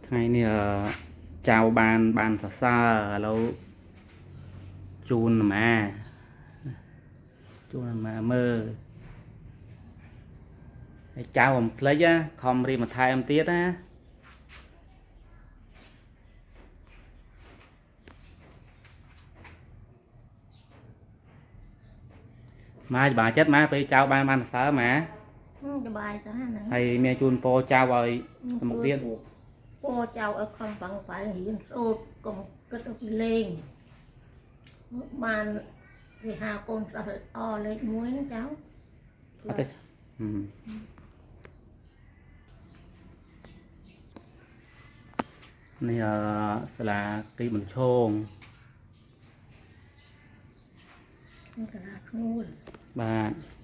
ថ្ងៃនេះចៅបានសរសើរឥឡូវជូនអាមើលហើយចៅអំភ្លេចខំរៀបបន្ថែមទៀតណាម៉ែច្បាស់ចិត្តម៉ែពេលចៅបានសរសើរម៉ែសบายจ้ะนะហើយមានជូនពរចៅឲ្យមកទៀតពរចៅឲ្យខំប្រឹងប្រែងរៀនសូត្រកុំគិតទៅលេងបានគេហៅកូនសិស្សល្អលេខ1ណាចៅអត់ទេនេះសាលាគីបញ្ឈងសាលាខ្លួនបាទ